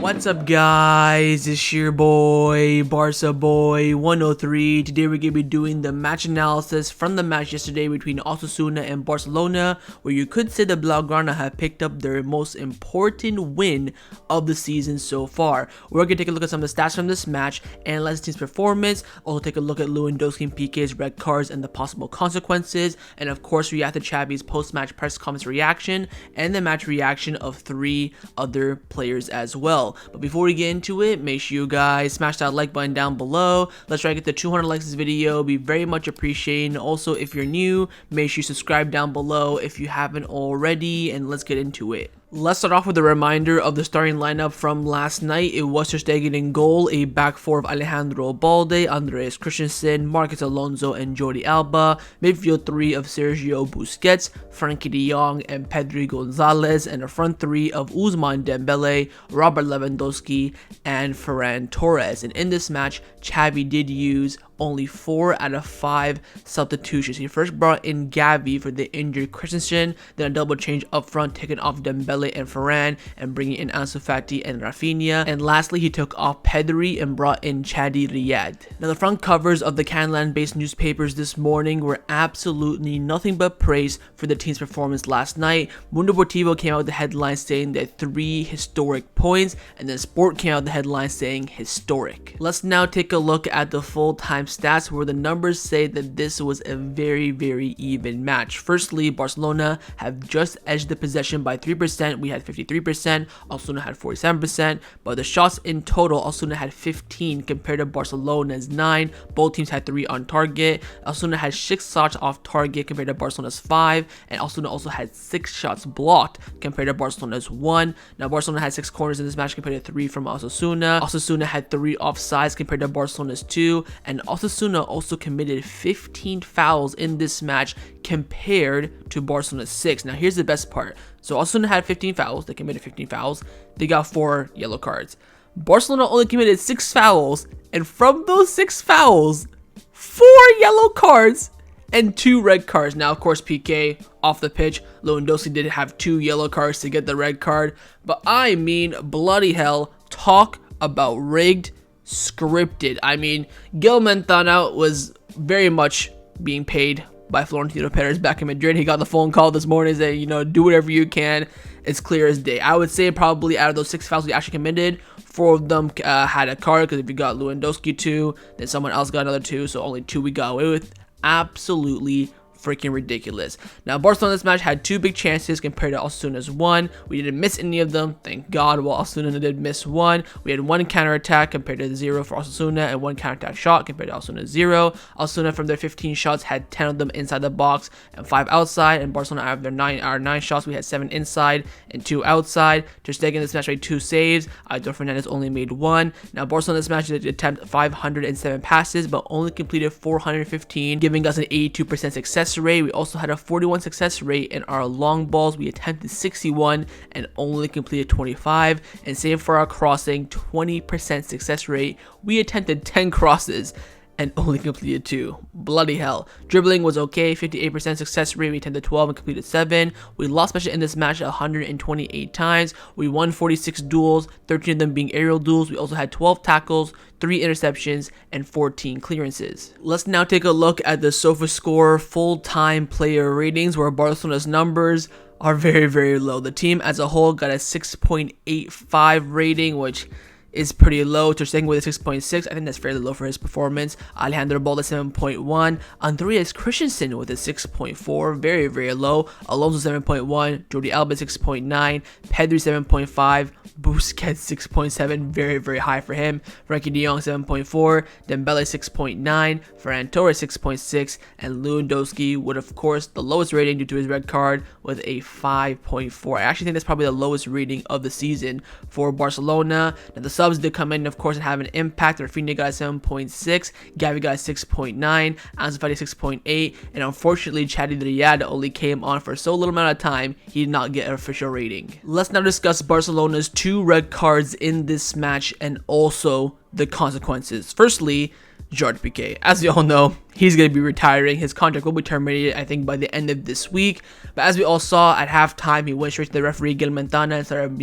What's up, guys? It's your boy Barca Boy 103. Today we're gonna be doing the match analysis from the match yesterday between Osasuna and Barcelona, where you could say the blaugrana have picked up their most important win of the season so far. We're gonna take a look at some of the stats from this match, analyze the team's performance, also take a look at Lewandowski and Pique's red cards and the possible consequences, and of course react to Xavi's post-match press conference reaction and the match reaction of 3 other players as well. But before we get into it, make sure you guys smash that like button down below. Let's try to get to 200 likes this video. Be very much appreciated. Also, if you're new, make sure you subscribe down below if you haven't already, and let's get into it. Let's start off with a reminder of the starting lineup from last night. It was Ter Stegen in goal, a back four of Alejandro Balde, Andreas Christensen, Marcos Alonso, and Jordi Alba. Midfield 3 of Sergio Busquets, Frankie de Jong, and Pedri Gonzalez, and a front 3 of Ousmane Dembele, Robert Lewandowski, and Ferran Torres. And in this match, Xavi did use only 4 out of 5 substitutions. He first brought in Xavi for the injured Christensen, then a double change up front, taking off Dembele and Ferran and bringing in Ansu Fati and Raphinha, and lastly he took off Pedri and brought in Chadi Riyad. Now the front covers of the Catalan based newspapers this morning were absolutely nothing but praise for the team's performance last night. Mundo Deportivo came out with the headline saying that 3 historic points, and then Sport came out with the headline saying historic. Let's now take a look at the full-time stats, where the numbers say that this was a very even match. Firstly, Barcelona have just edged the possession by 3%. We had 53%, Osasuna had 47%, but the shots in total, Osasuna had 15 compared to Barcelona's 9. Both teams had 3 on target. Osasuna had 6 shots off target compared to Barcelona's 5, and Osasuna also had 6 shots blocked compared to Barcelona's 1. Now Barcelona had 6 corners in this match compared to 3 from Osasuna. Osasuna had 3 offsides compared to Barcelona's 2, and Osasuna also committed 15 fouls in this match compared to Barcelona's 6. Now here's the best part. So Osasuna had 15 fouls, they committed 15 fouls, they got 4 yellow cards. Barcelona only committed 6 fouls, and from those 6 fouls, 4 yellow cards and 2 red cards. Now of course Pique off the pitch, Lewandowski did have 2 yellow cards to get the red card, but I mean bloody hell, talk about rigged, scripted. I mean, Remontada was very much being paid by Florentino Perez back in Madrid. He got the phone call this morning saying, you know, do whatever you can. It's clear as day. I would say probably out of those 6 fouls we actually committed, 4 of them had a card, because if you got Lewandowski 2, then someone else got another 2, so only 2 we got away with. Absolutely freaking ridiculous. Now Barcelona this match had 2 big chances compared to Osasuna's 1. We didn't miss any of them, thank God. While Osasuna did miss 1. We had 1 counterattack compared to 0 for Osasuna, and 1 counterattack shot compared to Osasuna's 0. Osasuna from their 15 shots had 10 of them inside the box and 5 outside, and Barcelona out of their 9 shots we had 7 inside and 2 outside. Ter Stegen this match made 2 saves. Aitor Fernandez only made 1. Now Barcelona this match did attempt 507 passes but only completed 415, giving us an 82% success rate. We also had a 41 success rate in our long balls. We attempted 61 and only completed 25, and save for our crossing, 20% success rate. We attempted 10 crosses and only completed 2. Bloody hell. Dribbling was okay, 58% success rate. We attempted 12 and completed 7. We lost possession in this match 128 times. We won 46 duels, 13 of them being aerial duels. We also had 12 tackles, 3 interceptions, and 14 clearances. Let's now take a look at the SofaScore full-time player ratings, where Barcelona's numbers are very low. The team as a whole got a 6.85 rating, which is pretty low. Ter Stegen with a 6.6. I think that's fairly low for his performance. Alejandro Balde 7.1. Andreas Christensen with a 6.4. Very low. Alonso 7.1. Jordi Alba 6.9. Pedri 7.5. Busquets 6.7. Very high for him. Frankie de Jong 7.4. Dembele 6.9. Ferran Torres 6.6. And Lewandowski with, of course, the lowest rating due to his red card with a 5.4. I actually think that's probably the lowest rating of the season for Barcelona. Now the subs did come in, of course, and have an impact. Raphinha got a 7.6, Xavi got a 6.9, Ansu Fati 6.8, and unfortunately, Chadi Riyad only came on for so little amount of time, he did not get an official rating. Let's now discuss Barcelona's 2 red cards in this match and also the consequences. Firstly, Gerard Pique. As you all know, he's going to be retiring. His contract will be terminated, I think, by the end of this week. But as we all saw at halftime, he went straight to the referee, Remontada, and started,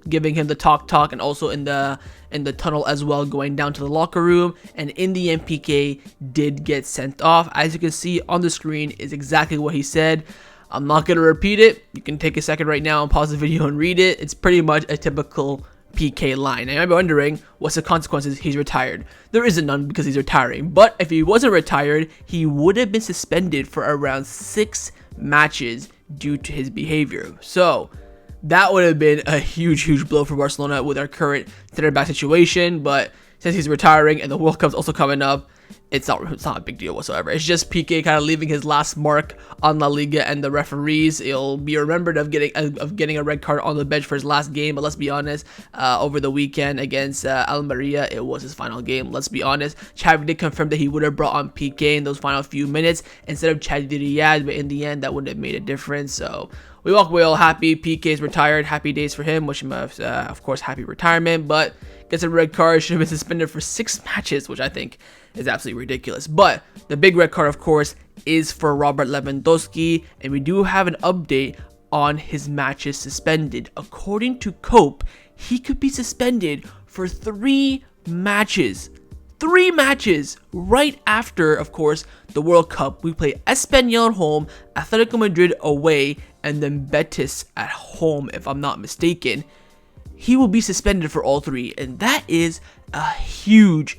giving him the talk and also in the tunnel as well, going down to the locker room. And in the end, Pique did get sent off. As you can see on the screen is exactly what he said. I'm not going to repeat it. You can take a second right now and pause the video and read it. It's pretty much a typical Pique line. And you might be wondering, what's the consequences? He's retired. There isn't none because he's retiring. But if he wasn't retired, he would have been suspended for around 6 matches due to his behavior. So that would have been a huge blow for Barcelona with our current center back situation. But since he's retiring and the World Cup's also coming up, it's not a big deal whatsoever. It's just Pique kind of leaving his last mark on La Liga and the referees. He'll be remembered of getting a red card on the bench for his last game. But let's be honest, over the weekend against Almeria, it was his final game. Let's be honest, Xavi did confirm that he would have brought on Pique in those final few minutes instead of Chad Riyad, but in the end, that wouldn't have made a difference. So we walk away all happy. Pique is retired. Happy days for him. Wish him, of course, happy retirement. But gets a red card. Should have been suspended for 6 matches, which I think is absolutely ridiculous. But the big red card, of course, is for Robert Lewandowski, and we do have an update on his matches suspended. According to Cope, he could be suspended for 3 matches. 3 matches right after, of course, the World Cup. We play Espanyol at home, Atletico Madrid away, and then Betis at home, if I'm not mistaken. He will be suspended for all 3, and that is a huge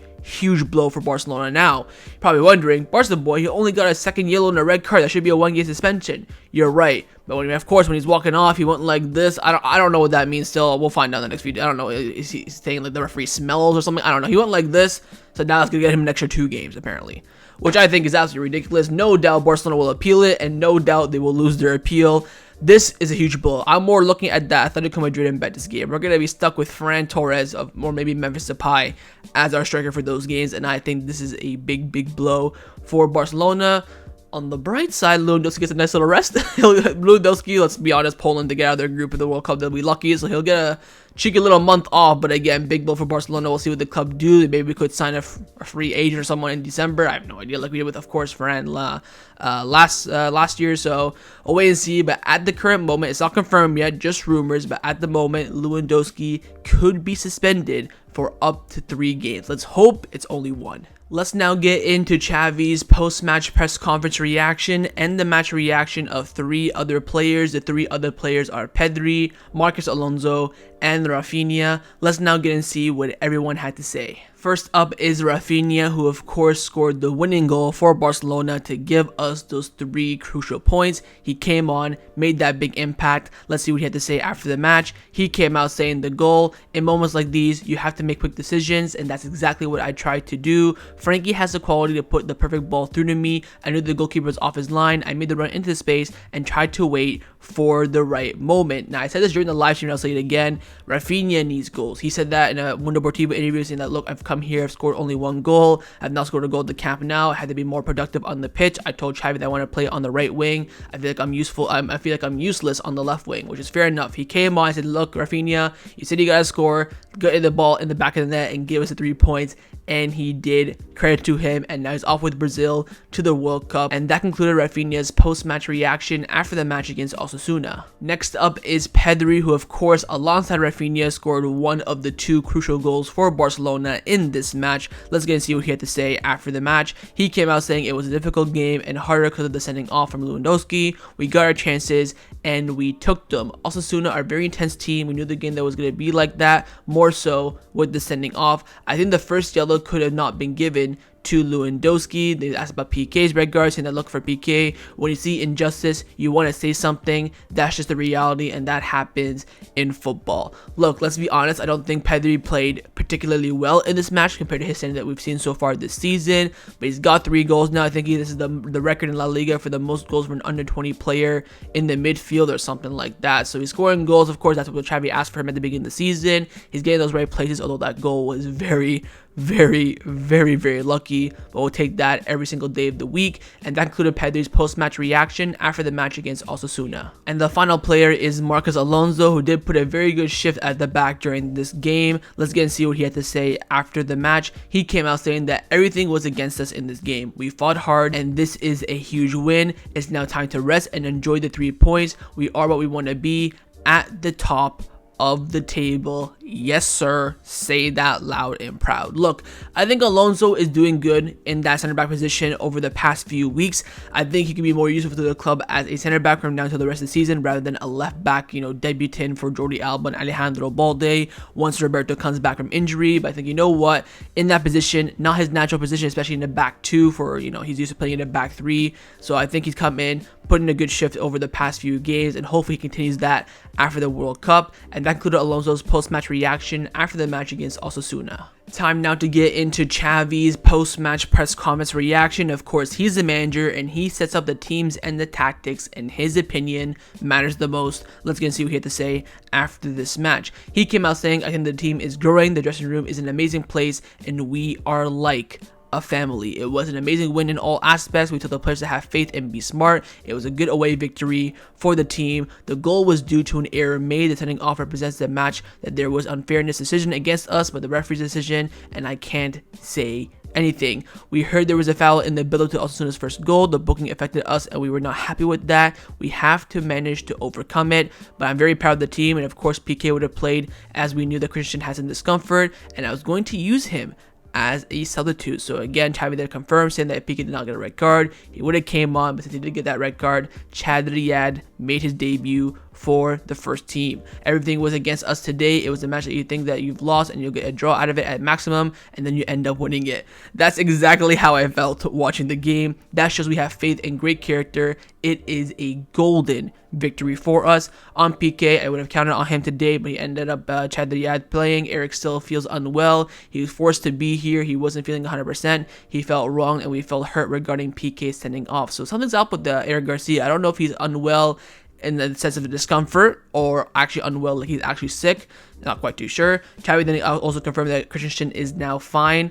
blow for Barcelona. Now, you're probably wondering, Barca boy, he only got a 2nd yellow and a red card. That should be a 1-game suspension. You're right, but when he's walking off, he went like this. I don't know what that means. Still, we'll find out in the next video. I don't know. Is he saying like the referee smells or something? I don't know. He went like this, so now it's gonna get him an extra 2 games apparently, which I think is absolutely ridiculous. No doubt Barcelona will appeal it, and no doubt they will lose their appeal. This is a huge blow. I'm more looking at the Atletico Madrid and Betis game. We're going to be stuck with Ferran Torres or maybe Memphis Depay as our striker for those games, and I think this is a big blow for Barcelona. On the bright side, Lewandowski gets a nice little rest. Lewandowski, let's be honest, Poland to get out of their group of the World Cup, they'll be lucky, so he'll get a cheeky little month off. But again, big blow for Barcelona. We'll see what the club do. Maybe we could sign a free agent or someone in December. I have no idea, like we did with, of course, Ferran last year. So we'll wait and see. But at the current moment, it's not confirmed yet, just rumors. But at the moment, Lewandowski could be suspended for up to 3 games. Let's hope it's only 1. Let's now get into Xavi's post-match press conference reaction and the match reaction of 3 other players. The 3 other players are Pedri, Marcos Alonso, and Raphinha. Let's now get and see what everyone had to say. First up is Raphinha, who of course scored the winning goal for Barcelona to give us those 3 crucial points. He came on, made that big impact. Let's see what he had to say after the match. He came out saying the goal, in moments like these, you have to make quick decisions, and that's exactly what I tried to do. Frankie has the quality to put the perfect ball through to me. I knew the goalkeeper was off his line. I made the run into the space and tried to wait for the right moment. Now, I said this during the live stream, I'll say it again. Raphinha needs goals. He said that in a Mundo Deportivo interview, saying that, look, I've come here, I've scored only 1 goal. I've not scored a goal at the Camp Nou. I had to be more productive on the pitch. I told Xavi that I want to play on the right wing. I feel like I'm useful. I feel like I'm useless on the left wing, which is fair enough. He came on, I said, look, Raphinha, you said you got to score. Get the ball in the back of the net and give us the 3 points. And he did. Credit to him, and now he's off with Brazil to the World Cup. And that concluded Raphinha's post-match reaction after the match against Osasuna. Next up is Pedri, who of course alongside Raphinha scored one of the 2 crucial goals for Barcelona in this match. Let's get and see what he had to say after the match. He came out saying it was a difficult game and harder because of the sending off from Lewandowski. We got our chances and we took them. Osasuna are a very intense team. We knew the game that was going to be like that, more so with the sending off. I think the first yellow could have not been given to Lewandowski. They asked about Pique's red guard, saying that look for Pique. When you see injustice, you want to say something. That's just the reality, and that happens in football. Look, let's be honest. I don't think Pedri played particularly well in this match compared to his standard that we've seen so far this season. But he's got 3 goals now. I think this is the record in La Liga for the most goals for an under 20 player in the midfield or something like that. So he's scoring goals. Of course, that's what Xavi asked for him at the beginning of the season. He's getting those right places, although that goal was very lucky, but we'll take that every single day of the week. And that concluded Pedri's post-match reaction after the match against Osasuna. And the final player is Marcos Alonso, who did put a very good shift at the back during this game. Let's get and see what he had to say after the match. He came out saying that everything was against us in this game. We fought hard, and this is a huge win. It's now time to rest and enjoy the 3 points. We are what we want to be, at the top of the table. Yes, sir. Say that loud and proud. Look, I think Alonso is doing good in that center back position over the past few weeks. I think he can be more useful to the club as a center back from now until the rest of the season rather than a left back, debutant for Jordi Alba and Alejandro Balde once Roberto comes back from injury. But I think, you know what, in that position, not his natural position, especially in the back two for, he's used to playing in the back three. So I think he's come in, put in a good shift over the past few games, and hopefully he continues that after the World Cup. And that included Alonso's post-match reaction after the match against Osasuna. Time now to get into Xavi's post-match press conference reaction. Of course, he's the manager and he sets up the teams and the tactics, and his opinion matters the most. Let's get and see what he had to say after this match. He came out saying, "I think the team is growing, the dressing room is an amazing place, and we are like a family. It was an amazing win in all aspects. We told the players to have faith and be smart. It was a good away victory for the team. The goal was due to an error made. The sending off represents the match that there was unfairness decision against us, but the referee's decision, and I can't say anything. We heard there was a foul in the build-up to Osasuna's first goal. The booking affected us, and we were not happy with that. We have to manage to overcome it, but I'm very proud of the team, and of course Pique would have played as we knew that Christensen has some discomfort, and I was going to use him as a substitute." So again, Xavi there confirmed, saying that if Pique did not get a red card, he would have came on, but since he did get that red card, Gerard made his debut for the first team. Everything was against us today. It was a match that you think that you've lost and you'll get a draw out of it at maximum, and then you end up winning it. That's exactly how I felt watching the game. That shows we have faith and great character. It is a golden victory for us. On Pique, I would have counted on him today, but he ended up Gerard playing. Eric still feels unwell. He was forced to be here. He wasn't feeling 100%. He felt wrong, and we felt hurt regarding Pique sending off. So something's up with Eric Garcia. I don't know if he's unwell in the sense of the discomfort or actually unwell, like he's actually sick. Not quite too sure. Xavi then also confirmed that Christensen is now fine.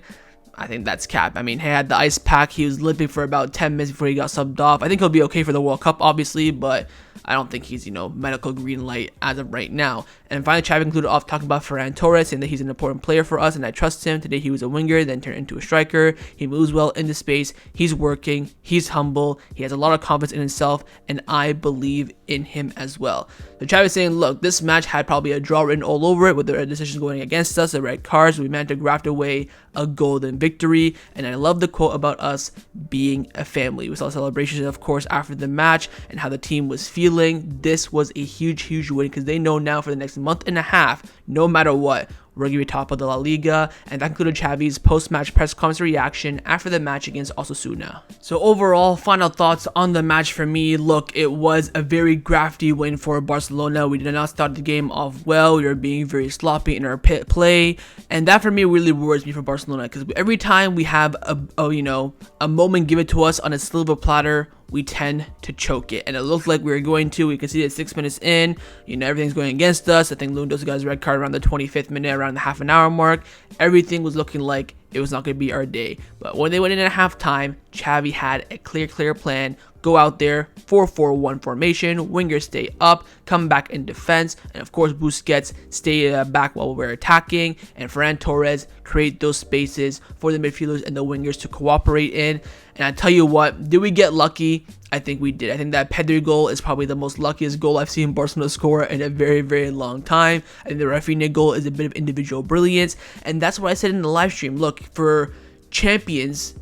I think that's cap. I mean, he had the ice pack. He was limping for about 10 minutes before he got subbed off. I think he'll be okay for the World Cup, obviously, but I don't think he's, medical green light as of right now. And finally, Xavi concluded off talking about Ferran Torres, saying that he's an important player for us and I trust him. Today he was a winger, then turned into a striker. He moves well into space. He's working. He's humble. He has a lot of confidence in himself, and I believe in him as well. So Xavi is saying, look, this match had probably a draw written all over it with the decisions going against us, the red cards. We managed to graft away a golden victory, and I love the quote about us being a family. We saw celebrations, of course, after the match and how the team was feeling. This was a huge win because they know now for the next month and a half, no matter what, we're going to be top of the La Liga. And that concluded Xavi's post-match press conference reaction after the match against Osasuna. So overall, final thoughts on the match for me. Look, it was a very grafty win for Barcelona. We did not start the game off well. We were being very sloppy in our play. And that for me really worries me for Barcelona, because every time we have a moment given to us on a silver platter, we tend to choke it, and it looked like we were going to. We could see that 6 minutes in, everything's going against us. I think Lewandowski got his red card around the 25th minute, around the half an hour mark. Everything was looking like it was not going to be our day. But when they went in at halftime, Xavi had a clear plan. Go out there, 4-4-1 formation, wingers stay up, come back in defense, and of course Busquets stay back while we're attacking, and Ferran Torres create those spaces for the midfielders and the wingers to cooperate in. And I tell you what, did we get lucky? I think we did. I think that Pedri goal is probably the most luckiest goal I've seen Barcelona score in a very long time. I think the Raphinha goal is a bit of individual brilliance, and that's what I said in the live stream. Look, for champions,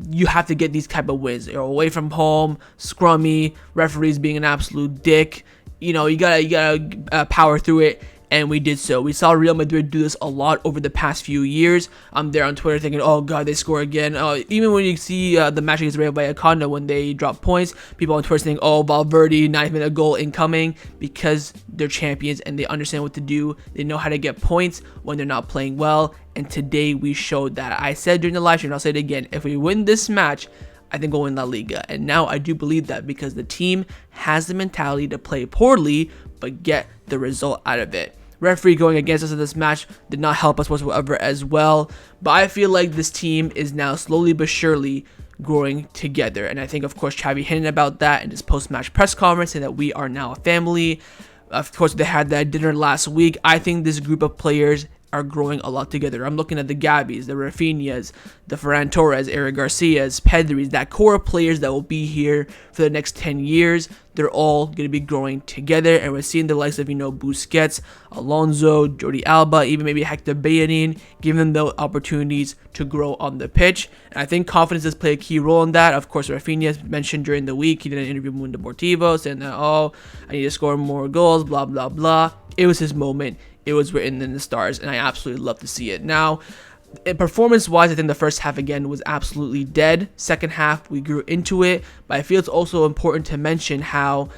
you have to get these type of wins. You're away from home, scrummy, referees being an absolute dick. You gotta power through it, and we did so. We saw Real Madrid do this a lot over the past few years. I'm there on Twitter thinking, oh god, they score again. Even when you see the match against Real Vallecano when they drop points, people on Twitter saying, oh, Valverde, 9th minute goal incoming, because they're champions and they understand what to do. They know how to get points when they're not playing well, and today we showed that. I said during the live stream, I'll say it again, if we win this match, I think we'll win La Liga. And now I do believe that, because the team has the mentality to play poorly but get the result out of it. Referee going against us in this match did not help us whatsoever as well, but I feel like this team is now slowly but surely growing together, and I think of course Xavi hinted about that in his post-match press conference, saying that we are now a family. Of course, they had that dinner last week. I think this group of players are growing a lot together. I'm looking at the Gabis, the Raphinhas, the Ferran Torres, Eric Garcias, Pedri's, that core of players that will be here for the next 10 years. They're all going to be growing together, and we're seeing the likes of, Busquets, Alonso, Jordi Alba, even maybe Hector Bellerin, giving them the opportunities to grow on the pitch. And I think confidence does play a key role in that. Of course, Raphinha mentioned during the week, he did an interview with Mundo Deportivo saying that, I need to score more goals, blah, blah, blah. It was his moment. It was written in the stars, and I absolutely love to see it. Now, performance-wise, I think the first half, again, was absolutely dead. Second half, we grew into it, but I feel it's also important to mention how,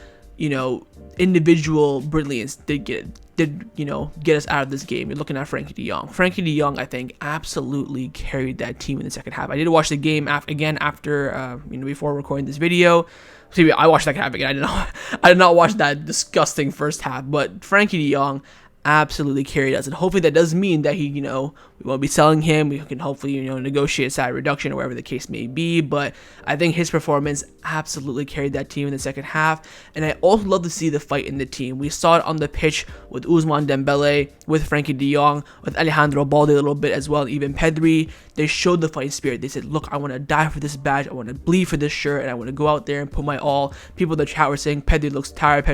individual brilliance did get us out of this game. You're looking at Frankie de Jong. Frankie de Jong, I think, absolutely carried that team in the second half. I did watch the game after before recording this video. See, I watched that half again. I did not watch that disgusting first half, but Frankie de Jong absolutely carried us, and hopefully that does mean that he, we won't be selling him. We can hopefully, negotiate a salary reduction or whatever the case may be, but I think his performance absolutely carried that team in the second half, and I also love to see the fight in the team. We saw it on the pitch with Ousmane Dembele, with Frankie de Jong, with Alejandro Balde a little bit as well, and even Pedri. They showed the fighting spirit. They said, look, I want to die for this badge, I want to bleed for this shirt, and I want to go out there and put my all. People in the chat were saying, Pedri looks tired,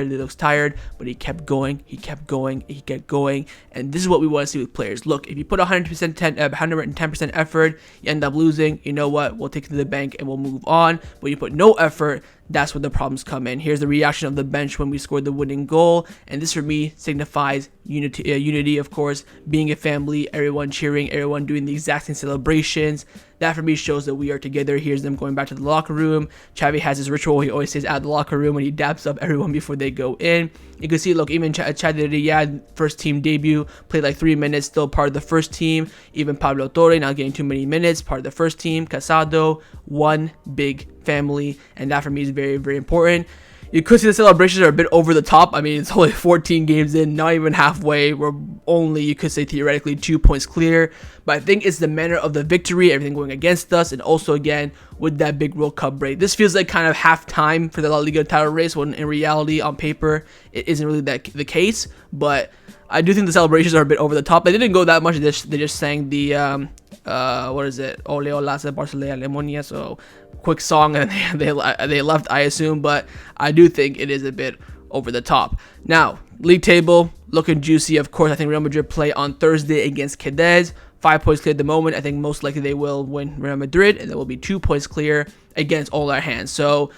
but he kept going, he kept going, and this is what we want to see with players. Look, if you put 110% effort, you end up losing, you know what, we'll take it to the bank and we'll move on. But you put no effort, that's where the problems come in. Here's the reaction of the bench when we scored the winning goal, and this for me signifies unity, of course, being a family, everyone cheering, everyone doing the exact same celebrations. That for me shows that we are together. Here's them going back to the locker room. Xavi has his ritual. He always stays at the locker room when he daps up everyone before they go in. You can see, look, even Chad Riyad, first team debut, played like 3 minutes, still part of the first team. Even Pablo Torre, not getting too many minutes, part of the first team. Casado, one big family, and that for me is very, very important. You could see the celebrations are a bit over the top. I mean, it's only 14 games in, not even halfway. We're only, you could say, theoretically 2 points clear. But I think it's the manner of the victory, everything going against us, and also, again, with that big World Cup break. This feels like kind of halftime for the La Liga title race, when in reality, on paper, it isn't really the case. But I do think the celebrations are a bit over the top. They didn't go that much. They just sang the, what is it? Ole Ola Barcelona Lemonia. So, quick song, and they left, I assume. But I do think it is a bit over the top. Now, league table, looking juicy. Of course, I think Real Madrid play on Thursday against Cadiz. 5 points clear at the moment. I think most likely they will win Real Madrid, and they will be 2 points clear against all our hands. So,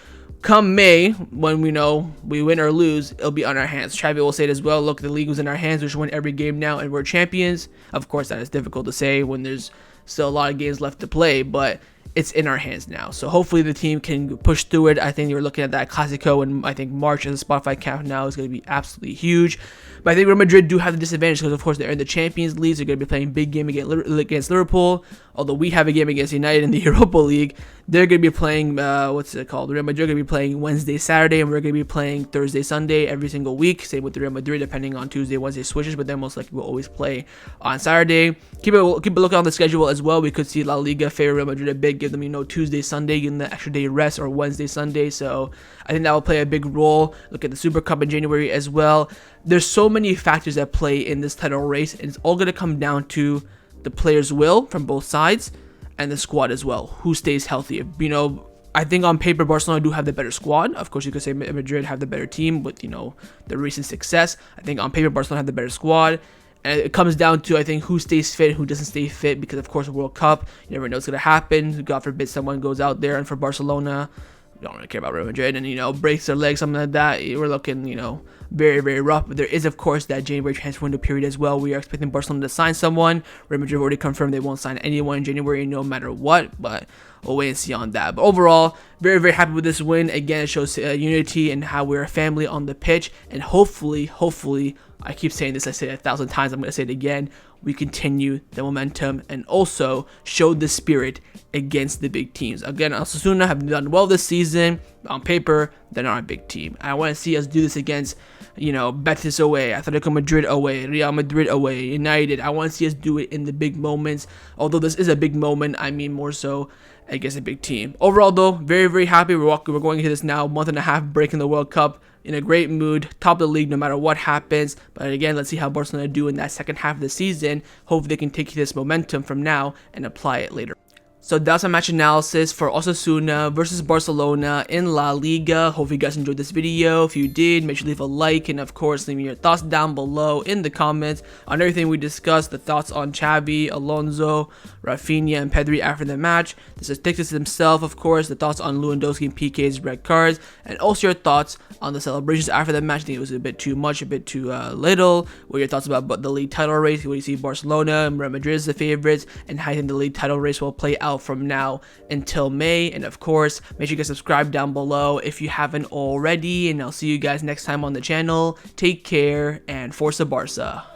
come May, when we know we win or lose, it'll be on our hands. Xavi will say it as well. Look, the league was in our hands. We should win every game now, and we're champions. Of course, that is difficult to say when there's still a lot of games left to play, but it's in our hands now. So hopefully the team can push through it. I think you're looking at that Clasico, and I think March as a Spotify count now is going to be absolutely huge. But I think Real Madrid do have the disadvantage because, of course, they're in the Champions League. They're going to be playing big game against Liverpool. Although we have a game against United in the Europa League, they're going to be playing, what's it called? Real Madrid are going to be playing Wednesday, Saturday, and we're going to be playing Thursday, Sunday every single week. Same with the Real Madrid, depending on Tuesday, Wednesday switches, but then most likely we'll always play on Saturday. Keep a look on the schedule as well. We could see La Liga favor Real Madrid a bit, give them, Tuesday, Sunday, give them the extra day rest, or Wednesday, Sunday. So I think that will play a big role. Look at the Super Cup in January as well. There's so many factors that play in this title race, and it's all going to come down to the players' will from both sides and the squad as well. Who stays healthy? I think on paper Barcelona do have the better squad. Of course, you could say Madrid have the better team with, the recent success. I think on paper Barcelona have the better squad. And it comes down to, I think, who stays fit, who doesn't stay fit, because, of course, World Cup, you never know what's going to happen. God forbid someone goes out there, and for Barcelona, we don't really care about Real Madrid, and, breaks their leg, something like that. We're looking, very, very rough. But there is, of course, that January transfer window period as well. We are expecting Barcelona to sign someone. Real Madrid already confirmed they won't sign anyone in January, no matter what, but we'll wait and see on that. But overall, very, very happy with this win. Again, it shows unity and how we're a family on the pitch, and hopefully, I keep saying this, I say it 1,000 times, I'm going to say it again, we continue the momentum and also show the spirit against the big teams. Again, Osasuna have done well this season. On paper, they're not a big team. I want to see us do this against, Betis away, Atletico Madrid away, Real Madrid away, United. I want to see us do it in the big moments. Although this is a big moment, I mean more so against a big team. Overall, though, very, very happy. We're going into this now month and a half break in the World Cup. in a great mood, top of the league no matter what happens. But again, let's see how Barcelona do in that second half of the season. Hopefully they can take this momentum from now and apply it later. So that's my match analysis for Osasuna versus Barcelona in La Liga. Hope you guys enjoyed this video. If you did, make sure to leave a like, and of course leave me your thoughts down below in the comments on everything we discussed, the thoughts on Xavi, Alonso, Raphinha, and Pedri after the match, the statistics himself, of course, the thoughts on Lewandowski and Pique's red cards, and also your thoughts on the celebrations after the match. I think it was a bit too much, a bit too little. What are your thoughts about the league title race? What do you see Barcelona and Real Madrid as the favorites, and how you think the league title race will play out from now until May? And of course, make sure you guys subscribe down below if you haven't already, and I'll see you guys next time on the channel. Take care, and Forza Barca.